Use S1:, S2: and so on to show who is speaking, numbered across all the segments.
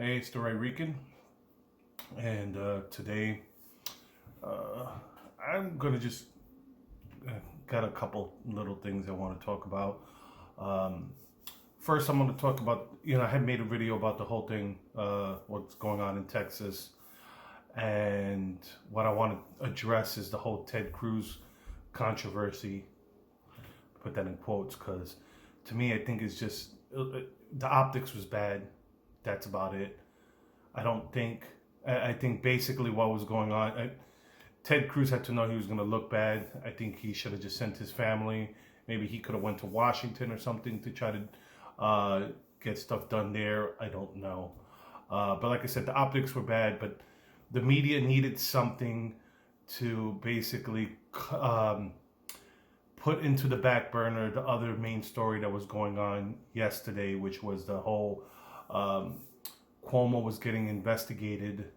S1: Hey, it's the Ray Rican, and today I'm gonna just uh, got a couple little things I want to talk about. Um, First, I'm gonna talk about I had made a video about the whole thing, what's going on in Texas, and what I want to address is the whole Ted Cruz controversy. Put that in quotes because to me, I think it's just the optics was bad. That's about it. I don't think. I think basically what was going on. Ted Cruz had to know he was going to look bad. I think he should have just sent his family. Maybe he could have went to Washington or something to try to get stuff done there. I don't know. But like I said, the optics were bad. But the media needed something to basically put into the back burner the other main story that was going on yesterday, which was the whole Cuomo was getting investigated.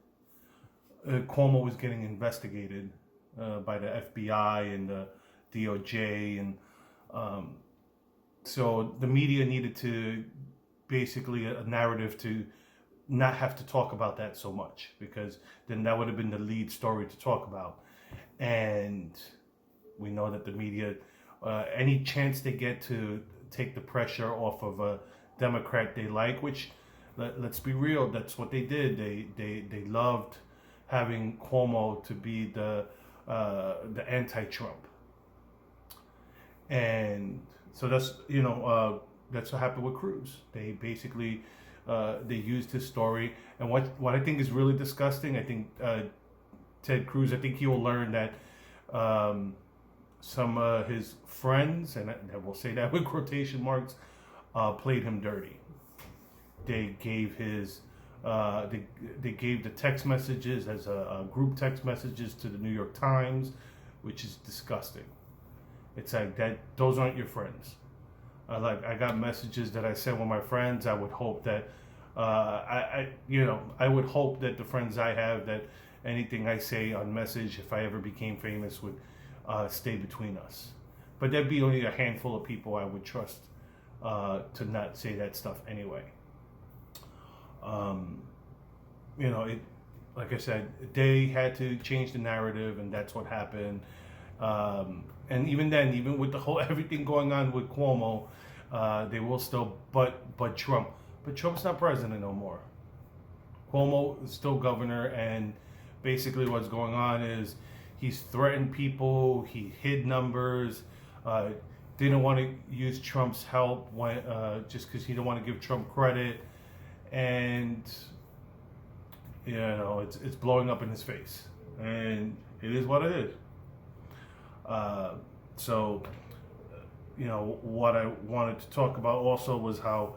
S1: Cuomo was getting investigated by the FBI and the DOJ, and so the media needed to basically a narrative to not have to talk about that so much, because then that would have been the lead story to talk about. And we know that the media, any chance they get to take the pressure off of a Democrat they like, which let's be real, that's what they did. They loved having Cuomo to be the anti-Trump, and so that's that's what happened with Cruz. They basically they used his story, and what I think is really disgusting. I think Ted Cruz, I think he will learn that some of his friends, and I will say that with quotation marks, played him dirty. They gave they gave the text messages as a group text messages to the New York Times, which is disgusting. It's like that; those aren't your friends. I got messages that I sent with my friends. I would hope that I would hope that the friends I have, that anything I say on message, if I ever became famous, would stay between us. But there'd be only a handful of people I would trust to not say that stuff anyway. It, like I said, they had to change the narrative, and that's what happened. And even then, even with the whole everything going on with Cuomo, they will still but Trump. But Trump's not president no more. Cuomo is still governor, and basically what's going on is he's threatened people. He hid numbers. Didn't want to use Trump's help when, just because he didn't want to give Trump credit. And it's blowing up in his face, and it is what it is. So what I wanted to talk about also was how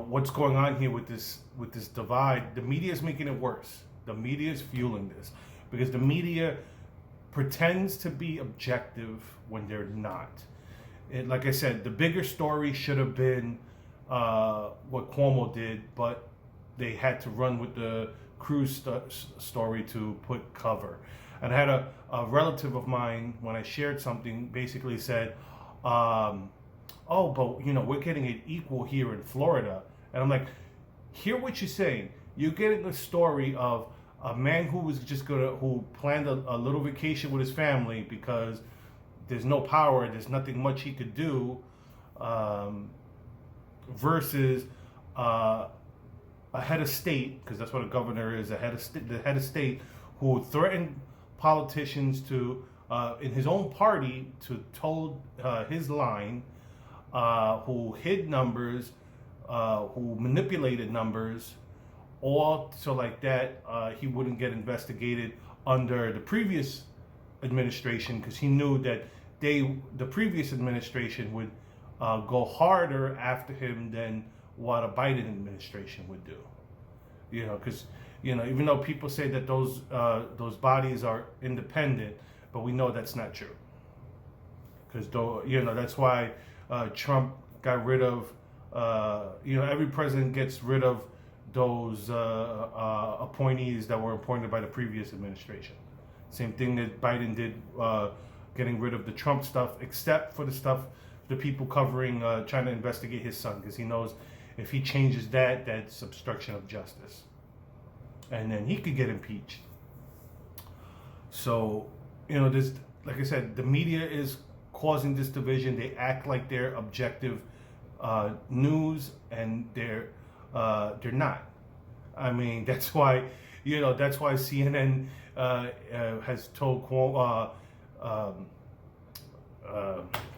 S1: what's going on here with this divide. The media is making it worse. The media is fueling this because the media pretends to be objective when they're not. Like I said, the bigger story should have been what Cuomo did, but they had to run with the Cruz story to put cover. And I had a relative of mine, when I shared something, basically said, oh, but we're getting it equal here in Florida. And I'm like, hear what you're saying. You're getting a story of a man who planned a little vacation with his family because there's no power, there's nothing much he could do, versus a head of state, because that's what a governor is, the head of state, who threatened politicians to, in his own party, to toe his line, who hid numbers, who manipulated numbers, all so like that he wouldn't get investigated under the previous administration, because he knew that the previous administration would go harder after him than what a Biden administration would do. Because even though people say that those bodies are independent, but we know that's not true. Because that's why Trump got rid of. Every president gets rid of those appointees that were appointed by the previous administration. Same thing that Biden did, getting rid of the Trump stuff, except for the people covering, trying to investigate his son, because he knows if he changes that, that's obstruction of justice, and then he could get impeached. So, this, like I said, the media is causing this division. They act like they're objective news, and they're not. I mean, that's why CNN has told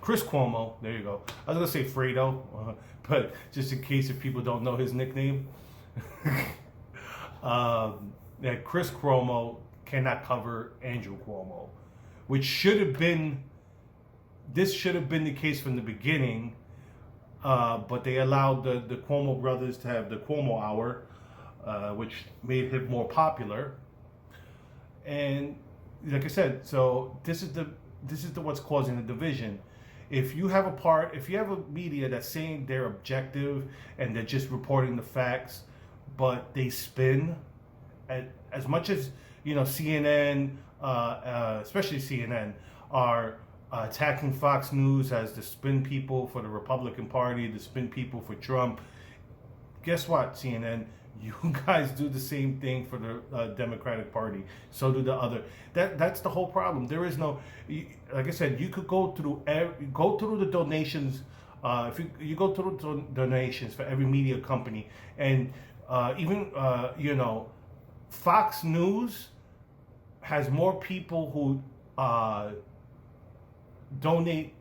S1: Chris Cuomo. There you go. I was gonna say Fredo, but just in case if people don't know his nickname, that Chris Cuomo cannot cover Andrew Cuomo, which should have been the case from the beginning, but they allowed the Cuomo brothers to have the Cuomo Hour, which made him more popular. And like I said, so this is the what's causing the division. If you have a media that's saying they're objective and they're just reporting the facts, but they spin, as much as CNN, especially CNN, are attacking Fox News as the spin people for the Republican Party, the spin people for Trump. Guess what, CNN? You guys do the same thing for the Democratic Party. So do the other. That's the whole problem. There is no, like I said, you could go through the donations. If you go through the donations for every media company, and even Fox News has more people who donate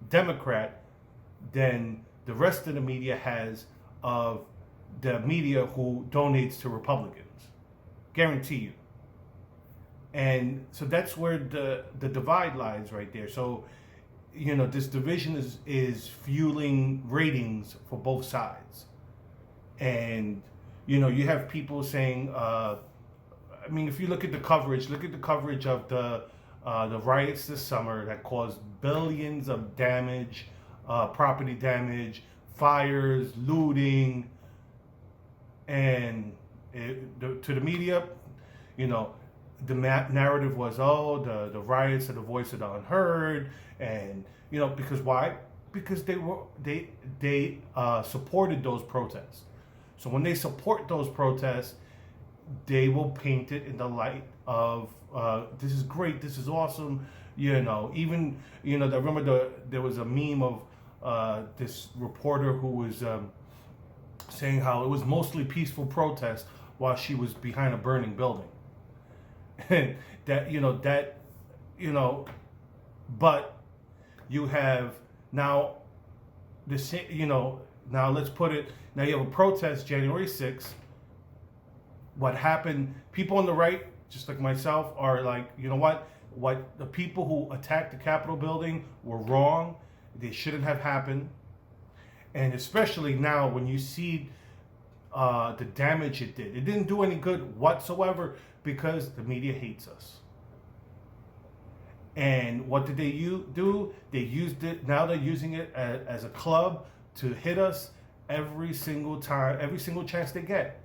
S1: Democrat than the rest of the media has of the media who donates to Republicans. Guarantee you. And so that's where the divide lies right there. So, this division is fueling ratings for both sides. And, you have people saying, if you look at the coverage of the riots this summer that caused billions of damage, property damage, fires, looting, and to the media, the narrative was, the riots are the voice of the unheard, and because why? Because they supported those protests. So when they support those protests, they will paint it in the light of this is great, this is awesome, even I remember there was a meme of this reporter who was saying how it was mostly peaceful protest while she was behind a burning building. And but you have now now let's put it, now you have a protest January 6th. What happened, people on the right, just like myself, are like, what the people who attacked the Capitol building were wrong. They shouldn't have happened. And especially now when you see the damage it did. It didn't do any good whatsoever because the media hates us. And what did they do? They used it, now they're using it as a club to hit us every single time, every single chance they get.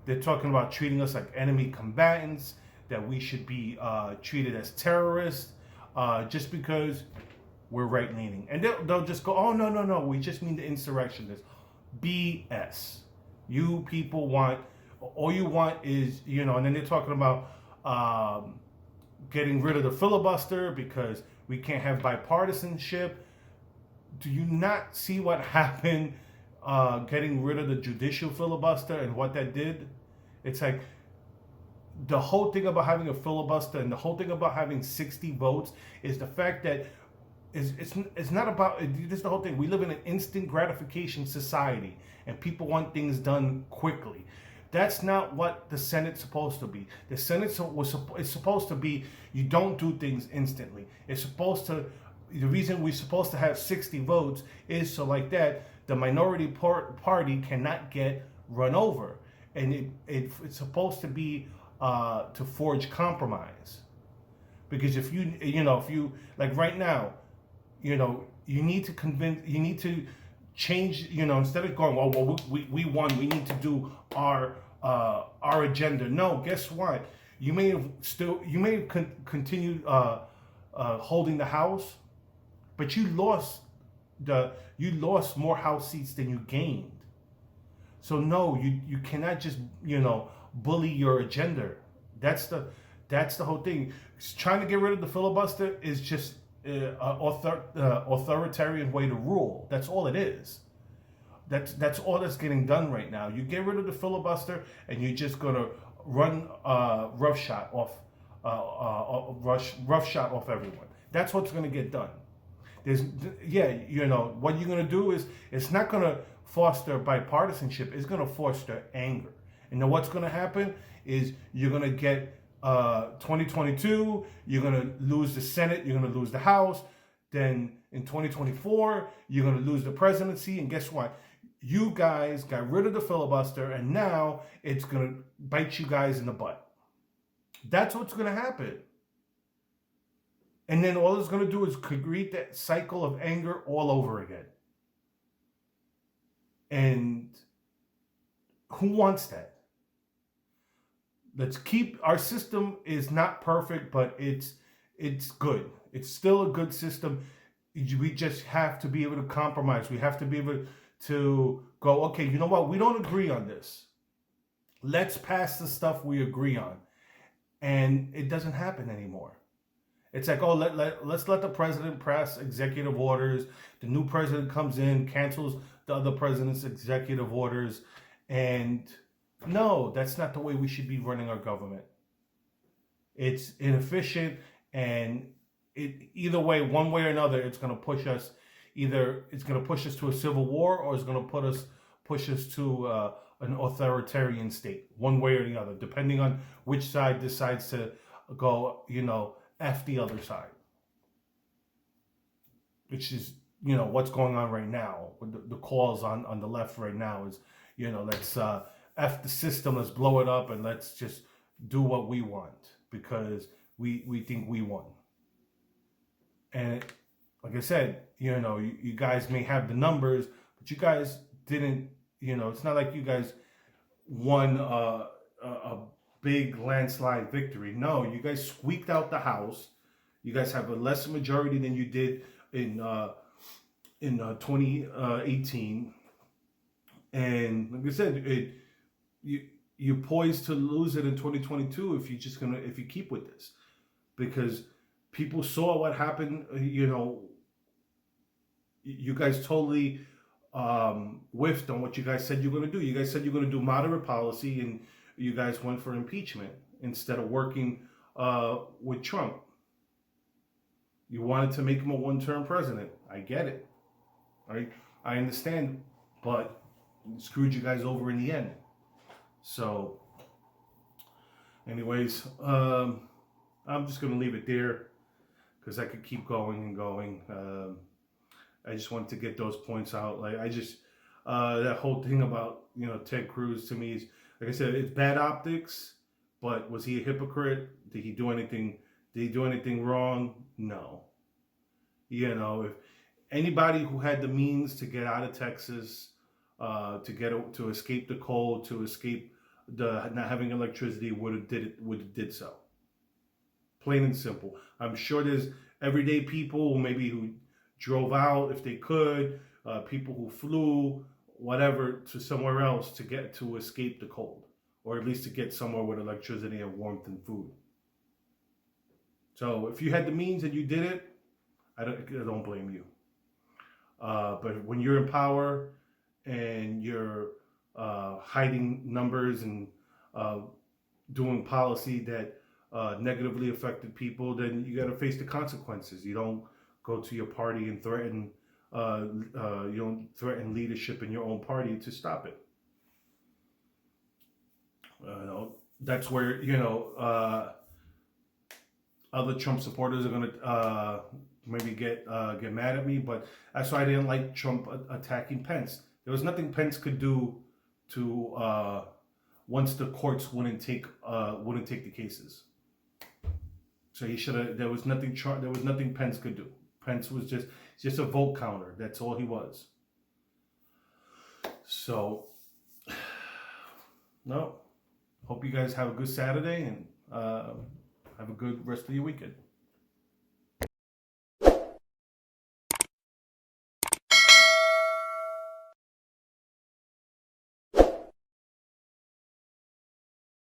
S1: They're talking about treating us like enemy combatants, that we should be treated as terrorists just because we're right-leaning. And they'll just go, oh, no, we just mean the insurrectionists. BS. You people all you want is, and then they're talking about getting rid of the filibuster because we can't have bipartisanship. Do you not see what happened getting rid of the judicial filibuster and what that did? It's like the whole thing about having a filibuster and the whole thing about having 60 votes is the fact that it's not about, this is the whole thing. We live in an instant gratification society and people want things done quickly. That's not what the Senate's supposed to be. The Senate is supposed to be, you don't do things instantly. It's supposed to, the reason we're supposed to have 60 votes is so like that the minority party cannot get run over. And it's supposed to be to forge compromise. Because if you, like right now, you need to change, change, instead of going, well, we won, we need to do our agenda. No, guess what? You may have continued holding the House, but you lost more House seats than you gained. So no, you cannot just bully your agenda. That's the whole thing. Trying to get rid of the filibuster is just an authoritarian way to rule. That's all it is. That's all that's getting done right now. You get rid of the filibuster, and you're just gonna run roughshod off everyone. That's what's gonna get done. What you're gonna do is it's not gonna foster bipartisanship. It's gonna foster anger. And then what's gonna happen is you're gonna get 2022. You're gonna lose the Senate. You're gonna lose the House. Then in 2024, you're gonna lose the presidency. And guess what? You guys got rid of the filibuster, and now it's going to bite you guys in the butt. That's what's going to happen. And then all it's going to do is create that cycle of anger all over again. And who wants that? Let's keep, our system is not perfect, but it's good. It's still a good system. We just have to be able to compromise. We have to be able to go, okay, you know what? We don't agree on this. Let's pass the stuff we agree on. And it doesn't happen anymore. It's like, let's let the president pass executive orders. The new president comes in, cancels the other president's executive orders. And no, that's not the way we should be running our government. It's inefficient, and either way, one way or another, it's going to push us. Either it's going to push us to a civil war, or it's going to push us to an authoritarian state, one way or the other, depending on which side decides to go, F the other side. Which is, what's going on right now. The calls on the left right now is, let's F the system, let's blow it up, and let's just do what we want because we think we won. And like I said, you guys may have the numbers, but you guys didn't, it's not like you guys won a big landslide victory. No, you guys squeaked out the House. You guys have a lesser majority than you did in 2018. And like I said, you're poised to lose it in 2022 if you keep with this, because people saw what happened. You guys totally whiffed on what you guys said you're going to do. You guys said you're going to do moderate policy, and you guys went for impeachment instead of working with Trump. You wanted to make him a one-term president. I get it. Right? I understand, but it screwed you guys over in the end. So, anyways, I'm just going to leave it there because I could keep going and going. I just wanted to get those points out. That whole thing about, Ted Cruz, to me, is, like I said, it's bad optics, but was he a hypocrite? Did he do anything wrong? No. If anybody who had the means to get out of Texas, to escape the cold, to escape the not having electricity, would have did so. Plain and simple. I'm sure there's everyday people who drove out if they could, people who flew, whatever, to somewhere else to escape the cold, or at least to get somewhere with electricity and warmth and food. So if you had the means and you did it, I don't blame you. But when you're in power and you're hiding numbers and doing policy that negatively affected people, then you got to face the consequences. You don't go to your party and threaten. You don't threaten leadership in your own party to stop it. That's where other Trump supporters are going to maybe get mad at me, but that's why I didn't like Trump attacking Pence. There was nothing Pence could do to once the courts wouldn't take the cases. So he should have. There was nothing Pence could do. Pence was just a vote counter. That's all he was. So, no. Hope you guys have a good Saturday and have a good rest of your weekend.